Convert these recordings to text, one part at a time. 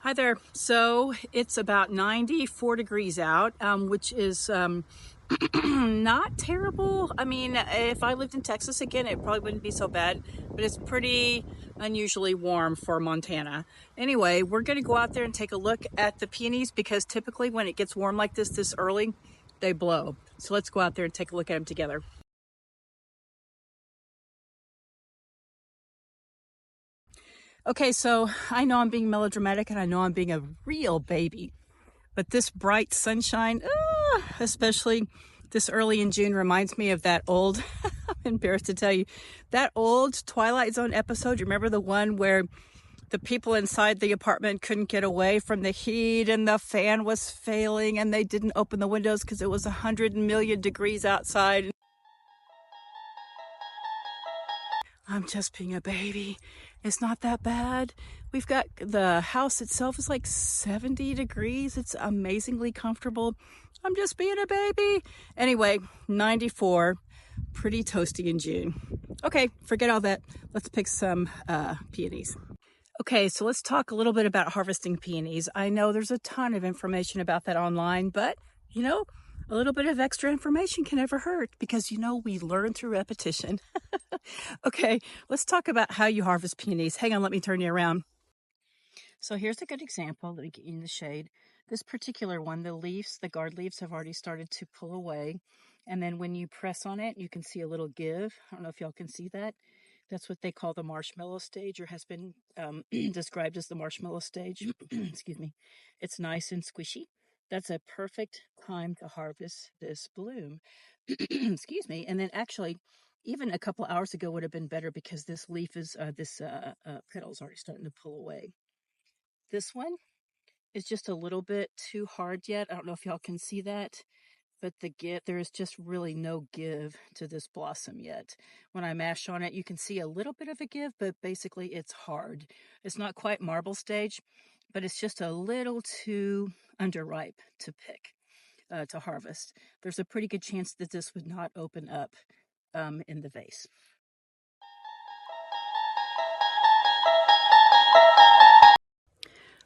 Hi there. So it's about 94 degrees out, which is not terrible. I mean, if I lived in Texas again, it probably wouldn't be so bad, but it's pretty unusually warm for Montana. Anyway, we're going to go out there and take a look at the peonies because typically when it gets warm like this early, they blow. So let's go out there and take a look at them together. Okay, so I know I'm being melodramatic and I know I'm being a real baby, but this bright sunshine, especially this early in June, reminds me of that old, I'm embarrassed to tell you, that old Twilight Zone episode. You remember the one where the people inside the apartment couldn't get away from the heat and the fan was failing and they didn't open the windows because it was 100 million degrees outside. I'm just being a baby. It's not that bad. We've got the house itself is like 70 degrees. It's amazingly comfortable. I'm just being a baby. Anyway, 94, pretty toasty in June. Okay, forget all that. Let's pick some peonies. Okay, so let's talk a little bit about harvesting peonies. I know there's a ton of information about that online, but you know, a little bit of extra information can never hurt because, you know, we learn through repetition. Okay, let's talk about how you harvest peonies. Hang on, let me turn you around. So here's a good example. Let me get you in the shade. This particular one, the leaves, the guard leaves have already started to pull away. And then when you press on it, you can see a little give. I don't know if y'all can see that. That's what they call the marshmallow stage, or has been described as the marshmallow stage. Excuse me. It's nice and squishy. That's a perfect time to harvest this bloom. Excuse me. And then actually, even a couple hours ago would have been better because this leaf is, petal is already starting to pull away. This one is just a little bit too hard yet. I don't know if y'all can see that, but there is just really no give to this blossom yet. When I mash on it, you can see a little bit of a give, but basically it's hard. It's not quite marble stage, but it's just a little too underripe to pick, to harvest. There's a pretty good chance that this would not open up in the vase.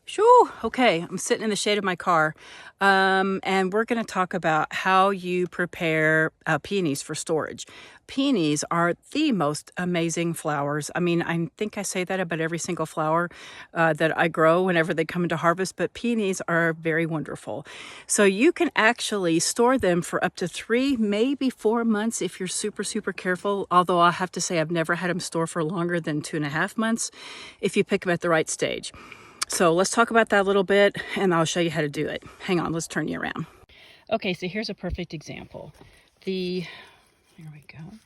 Shoo, okay, I'm sitting in the shade of my car, and we're going to talk about how you prepare peonies for storage. Peonies are the most amazing flowers. I mean, I think I say that about every single flower that I grow whenever they come into harvest, but peonies are very wonderful. So you can actually store them for up to 3, maybe 4 months if you're super, super careful, although I have to say I've never had them store for longer than 2.5 months if you pick them at the right stage. So let's talk about that a little bit and I'll show you how to do it. Hang on, let's turn you around. Okay, so here's a perfect example. Here we go.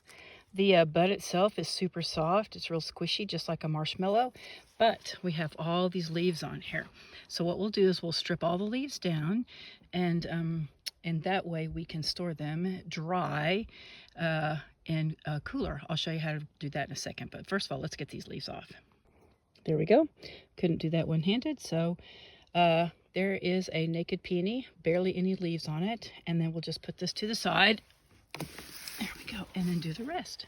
The bud itself is super soft. It's real squishy, just like a marshmallow, but we have all these leaves on here. So what we'll do is we'll strip all the leaves down and that way we can store them dry in a cooler. I'll show you how to do that in a second, but first of all, let's get these leaves off. There we go. Couldn't do that one-handed, so there is a naked peony, barely any leaves on it, and then we'll just put this to the side. There we go, and then do the rest.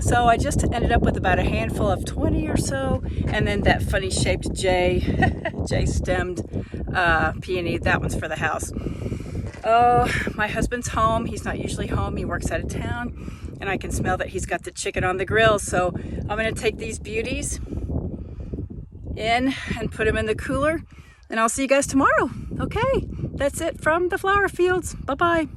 So I just ended up with about a handful of 20 or so, and then that funny shaped J-stemmed peony. That one's for the house. Oh, my husband's home. He's not usually home. He works out of town, and I can smell that he's got the chicken on the grill. So I'm going to take these beauties in and put them in the cooler, and I'll see you guys tomorrow. Okay, that's it from the flower fields. Bye-bye.